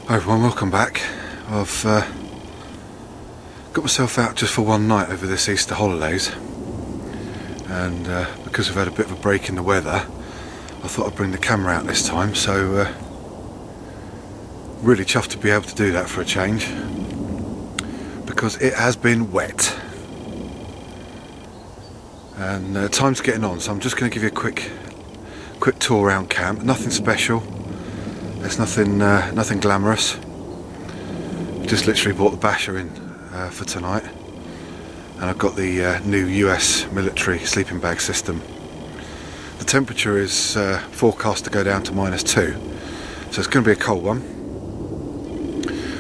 Hi everyone, welcome back. I've got myself out just for one night over this Easter holidays, and because we've had a bit of a break in the weather, I thought I'd bring the camera out this time, so really chuffed to be able to do that for a change, because it has been wet and time's getting on, so I'm just going to give you a quick tour around camp. Nothing special. There's nothing glamorous. Just literally bought the basher in for tonight, and I've got the new US military sleeping bag system. The temperature is forecast to go down to -2, so it's going to be a cold one.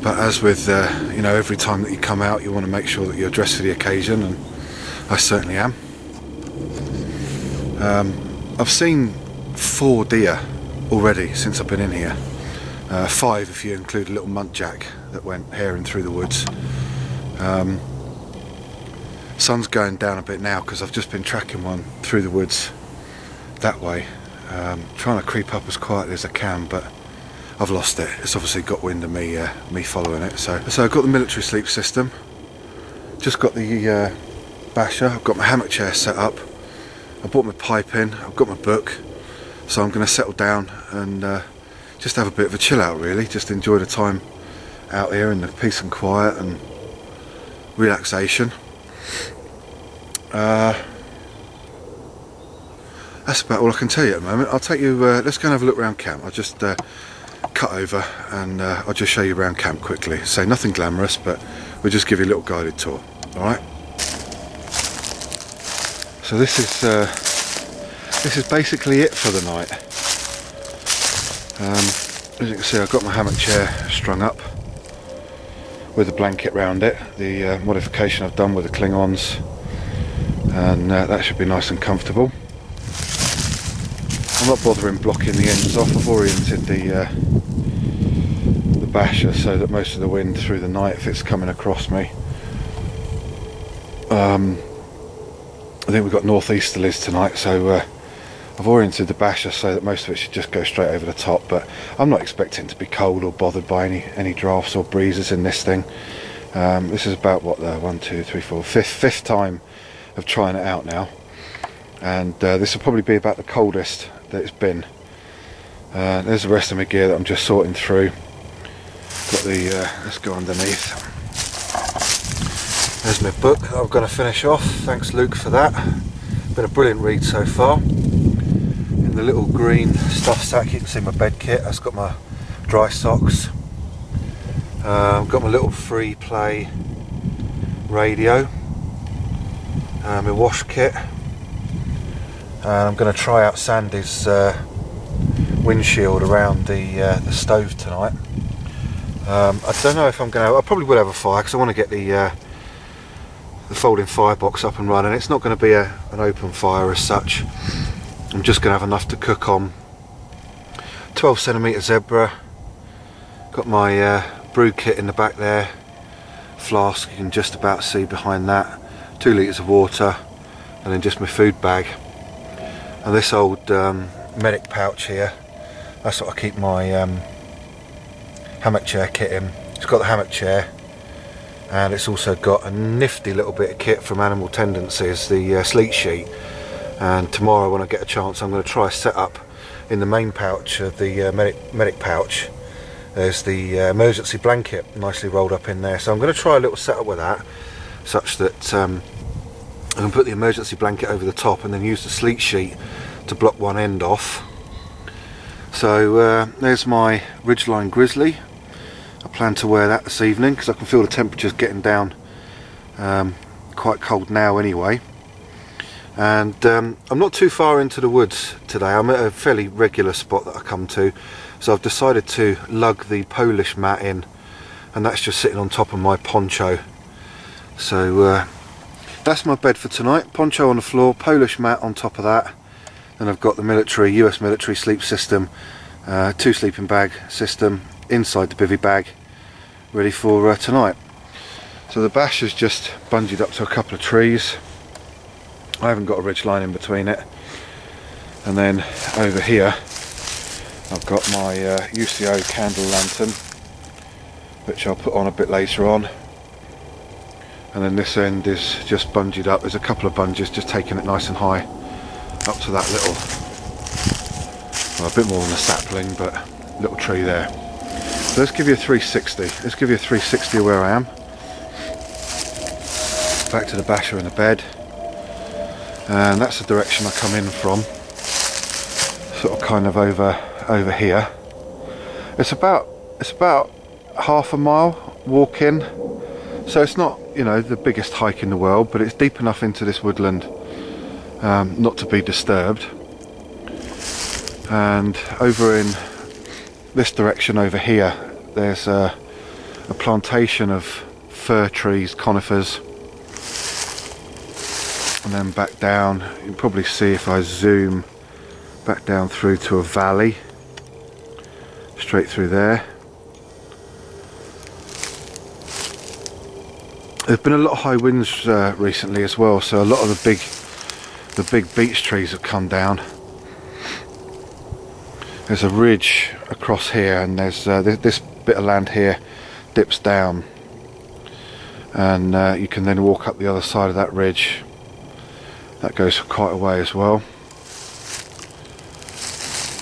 But as with you know, every time that you come out, you want to make sure that you're dressed for the occasion, and I certainly am. I've seen 4 deer already since I've been in here. 5 if you include a little muntjac that went herring through the woods. Sun's going down a bit now because I've just been tracking one through the woods that way, trying to creep up as quietly as I can, but I've lost it. It's obviously got wind of me following it. So I've got the military sleep system, just got the basher, I've got my hammock chair set up, I bought my pipe in, I've got my book, so I'm going to settle down and just have a bit of a chill out, really, just enjoy the time out here in the peace and quiet and relaxation. That's about all I can tell you at the moment. I'll take you, let's go and have a look around camp. I'll just cut over and I'll just show you around camp quickly. So nothing glamorous, but we'll just give you a little guided tour. Alright? So this is basically it for the night. As you can see, I've got my hammock chair strung up with a blanket round it, the modification I've done with the Klingons, and that should be nice and comfortable. I'm not bothering blocking the ends off. I've oriented the basher so that most of the wind through the night, if it's coming across me, I think we've got northeasterlies tonight, so I've oriented the basher so that most of it should just go straight over the top, but I'm not expecting to be cold or bothered by any drafts or breezes in this thing. This is about, what, the 1, 2, 3, 4, fifth time of trying it out now, and this will probably be about the coldest that it's been. There's the rest of my gear that I'm just sorting through. Got the let's go underneath. There's my book that I'm going to finish off. Thanks Luke for that. Been a brilliant read so far. In the little green stuff sack you can see my bed kit. That's got my dry socks. I've got my little free play radio, my wash kit, and I'm going to try out Sandy's windshield around the stove tonight. I don't know if I'm going to. I probably will have a fire because I want to get the folding firebox up and running. It's not going to be an open fire as such. I'm just going to have enough to cook on. 12cm zebra. Got my brew kit in the back there. Flask, you can just about see behind that. 2 litres of water, and then just my food bag. And this old medic pouch here, that's what I keep my hammock chair kit in. It's got the hammock chair, and it's also got a nifty little bit of kit from Animal Tendencies, the sleep sheet. And tomorrow when I get a chance, I'm going to try set up in the main pouch of the medic pouch. There's the emergency blanket nicely rolled up in there, so I'm going to try a little setup with that, such that I can put the emergency blanket over the top and then use the sleep sheet to block one end off. So there's my Ridgeline Grizzly. I plan to wear that this evening because I can feel the temperatures getting down quite cold now anyway. And I'm not too far into the woods today. I'm at a fairly regular spot that I come to, so I've decided to lug the Polish mat in, and that's just sitting on top of my poncho. So that's my bed for tonight. Poncho on the floor, Polish mat on top of that. Then I've got the US military sleep system, 2 sleeping bag system inside the bivvy bag, ready for tonight. So the basher's just bungeed up to a couple of trees. I haven't got a ridge line in between it. And then over here I've got my UCO candle lantern which I'll put on a bit later on. And then this end is just bungeed up. There's a couple of bungees just taking it nice and high up to that little, well, a bit more than a sapling, but little tree there. So let's give you a 360. Let's give you a 360 of where I am. Back to the basher in the bed, and that's the direction I come in from. Sort of kind of over here. It's about half a mile walk in, so it's not, you know, the biggest hike in the world, but it's deep enough into this woodland not to be disturbed. And over in this direction over here, there's a plantation of fir trees, conifers, and then back down you can probably see, if I zoom back down through to a valley straight through there. There's been a lot of high winds recently as well, so a lot of the big beech trees have come down. There's a ridge across here, and there's this bit of land here dips down, and you can then walk up the other side of that ridge. That goes for quite a way as well,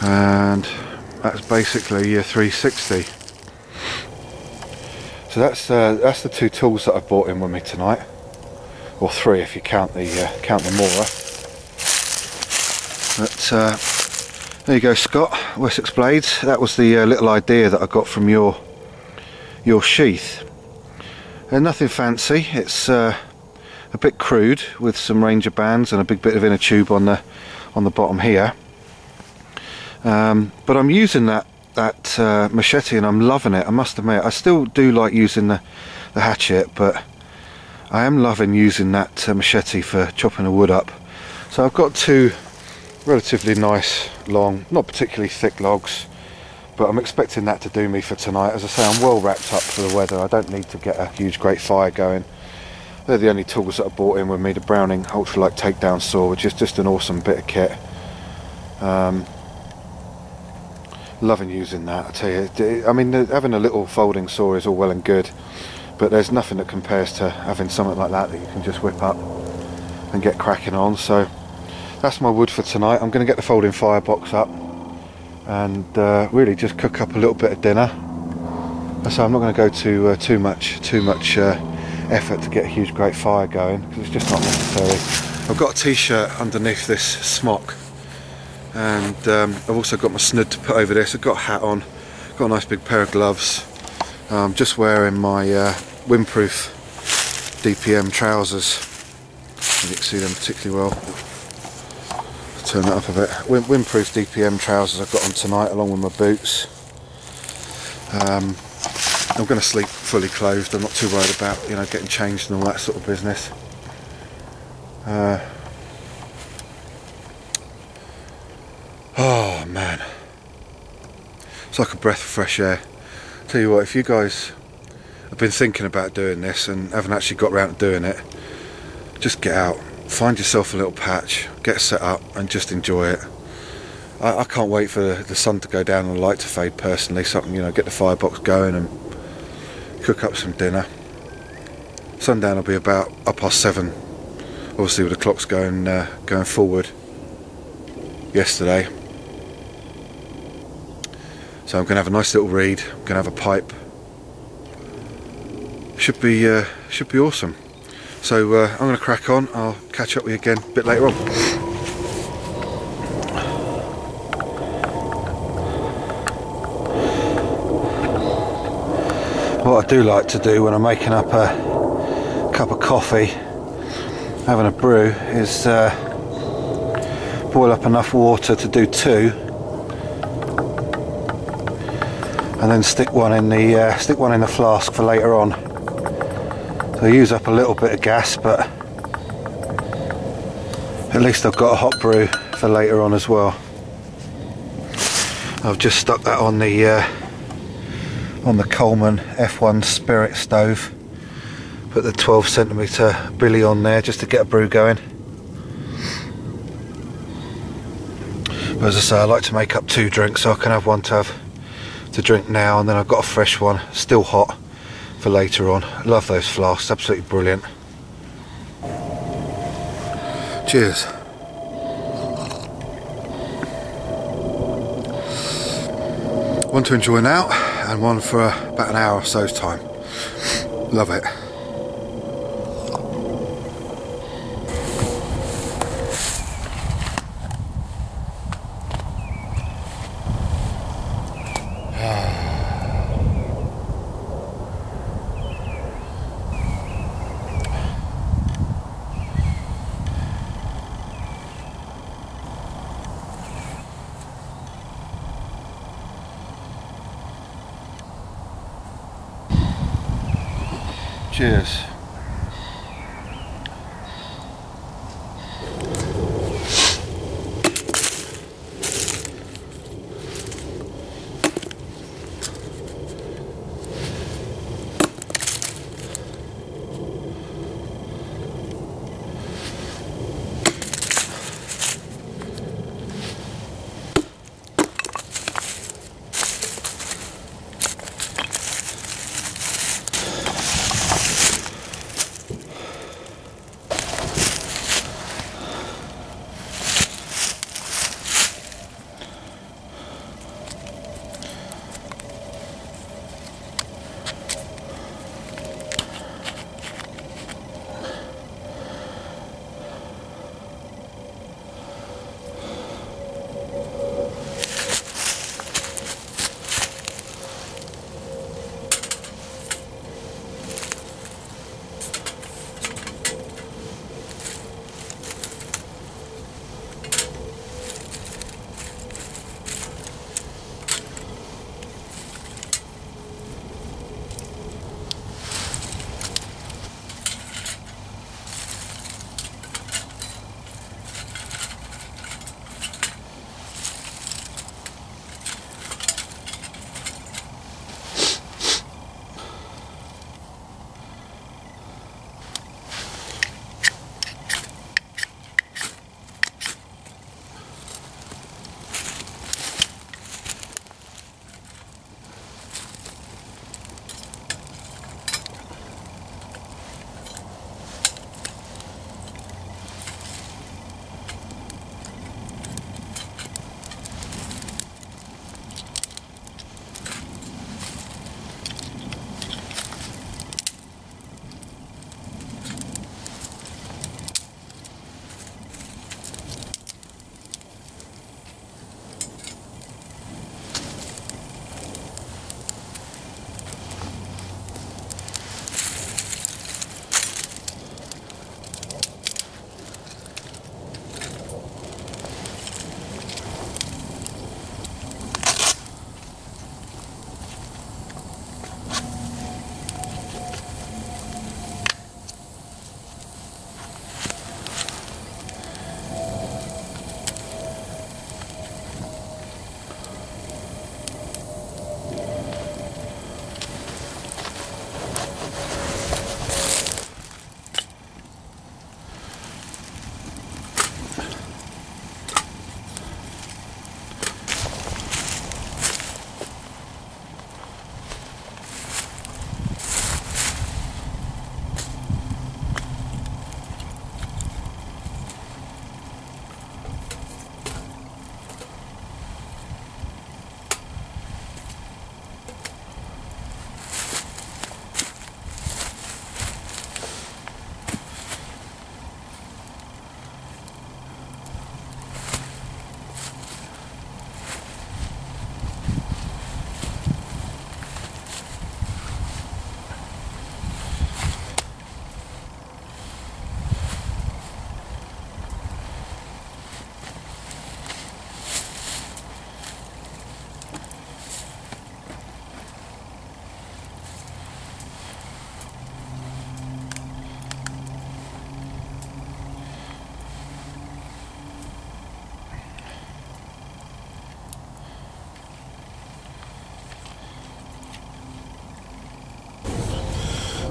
and that's basically your 360. So that's the two tools that I brought in with me tonight, or three if you count the Mora. But there you go, Scott, Wessex Blades. That was the little idea that I got from your sheath. And nothing fancy. It's a bit crude with some Ranger bands and a big bit of inner tube on the bottom here. But I'm using that machete and I'm loving it. I must admit, I still do like using the hatchet, but I am loving using that machete for chopping the wood up. So I've got two relatively nice, long, not particularly thick logs, but I'm expecting that to do me for tonight. As I say, I'm well wrapped up for the weather. I don't need to get a huge great fire going. They're the only tools that I brought in with me. The Browning Ultralight Takedown Saw, which is just an awesome bit of kit. Loving using that, I tell you. I mean, having a little folding saw is all well and good, but there's nothing that compares to having something like that you can just whip up and get cracking on. So that's my wood for tonight. I'm going to get the folding firebox up and really just cook up a little bit of dinner. So I'm not going to go to too much effort to get a huge great fire going, because it's just not necessary. I've got a t-shirt underneath this smock, and I've also got my snood to put over this. I've got a hat on, got a nice big pair of gloves. I'm just wearing my windproof DPM trousers. You can see them particularly well. I'll turn that up a bit. Windproof DPM trousers I've got on tonight, along with my boots. I'm going to sleep fully clothed. I'm not too worried about, you know, getting changed and all that sort of business. Oh man, it's like a breath of fresh air. Tell you what, if you guys have been thinking about doing this and haven't actually got around to doing it, just get out, find yourself a little patch, get set up and just enjoy it. I can't wait for the sun to go down and the light to fade personally, so I can, you know, get the firebox going and cook up some dinner. Sundown will be about 7:30, obviously with the clocks going forward yesterday. So I'm going to have a nice little read, I'm going to have a pipe. Should be awesome. So I'm going to crack on. I'll catch up with you again a bit later on. What I do like to do when I'm making up a cup of coffee, having a brew, is boil up enough water to do 2, and then stick one in the flask for later on. So I use up a little bit of gas, but at least I've got a hot brew for later on as well. I've just stuck that on the Coleman F1 Spirit stove. Put the 12cm billy on there just to get a brew going. But as I say, I like to make up 2 drinks, so I can have one to drink now, and then I've got a fresh one, still hot, for later on. Love those flasks, absolutely brilliant. Cheers. One to enjoy now, and one for about an hour or so's time. Love it. Cheers.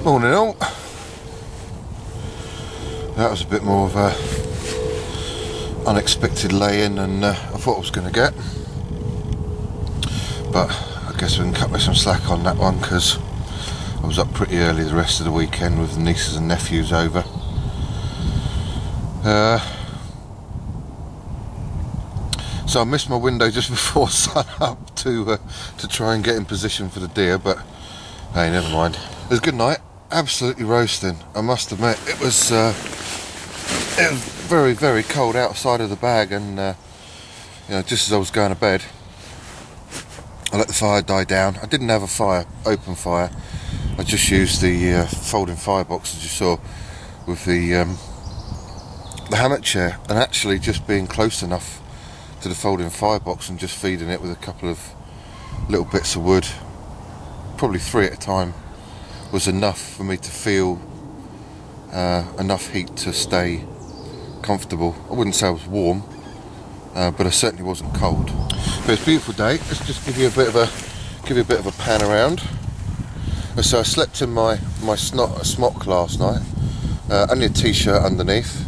Morning all. That was a bit more of a unexpected lay-in than I thought I was going to get, but I guess we can cut me some slack on that one because I was up pretty early the rest of the weekend with the nieces and nephews over. So I missed my window just before sun up to try and get in position for the deer, but hey, never mind. It was a good night, absolutely roasting, I must admit. It was very, very cold outside of the bag, and you know, just as I was going to bed, I let the fire die down. I didn't have a fire, open fire. I just used the folding firebox, as you saw, with the hammock chair, and actually just being close enough to the folding firebox and just feeding it with a couple of little bits of wood, probably 3 at a time, was enough for me to feel enough heat to stay comfortable. I wouldn't say I was warm, but I certainly wasn't cold. But it's a beautiful day. Let's just give you a bit of a pan around. So I slept in my smock last night, only a t-shirt underneath,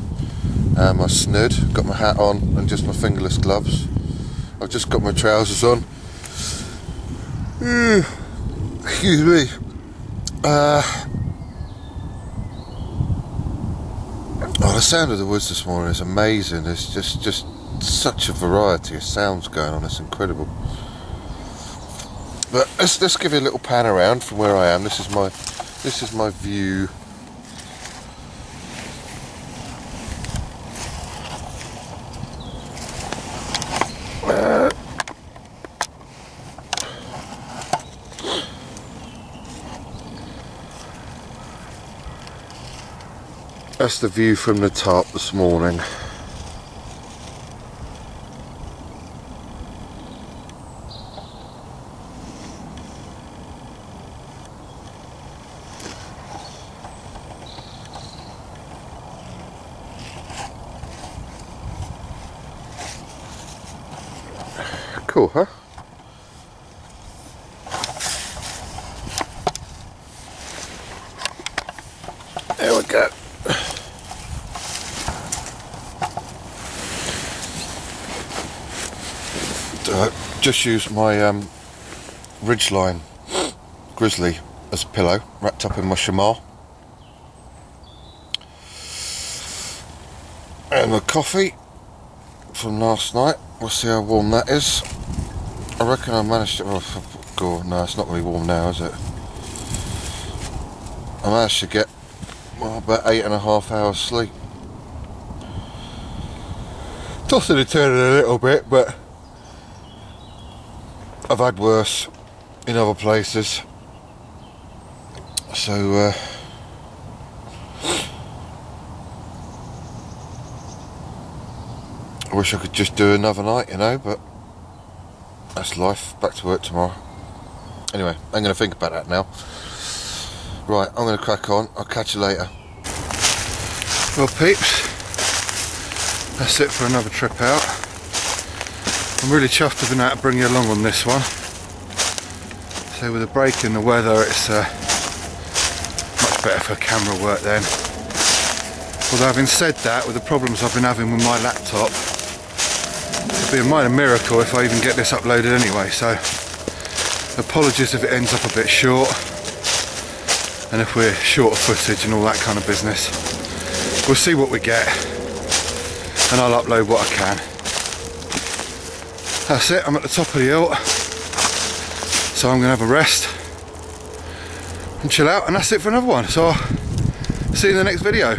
my snood, got my hat on and just my fingerless gloves. I've just got my trousers on. Excuse me. Oh, the sound of the woods this morning is amazing. There's just such a variety of sounds going on. It's incredible. But let's give you a little pan around from where I am. This is my view. That's the view from the top this morning. Cool, huh? There we go. Just used my Ridgeline Grizzly as a pillow, wrapped up in my chamois. And my coffee from last night. We'll see how warm that is. I reckon I managed to... Oh, God, no, it's not really warm now, is it? I managed to get about 8.5 hours sleep. Tossing and turning a little bit, but I've had worse in other places. So I wish I could just do another night, you know, but that's life. Back to work tomorrow. Anyway, I'm going to think about that now. Right, I'm going to crack on. I'll catch you later. Well, peeps, that's it for another trip out. I'm really chuffed to have been able to bring you along on this one. So with a break in the weather, it's much better for camera work then. Although having said that, with the problems I've been having with my laptop, it'd be a minor miracle if I even get this uploaded anyway, so apologies if it ends up a bit short, and if we're short of footage and all that kind of business. We'll see what we get, and I'll upload what I can. That's it, I'm at the top of the hill, so I'm going to have a rest and chill out, and that's it for another one. So I'll see you in the next video.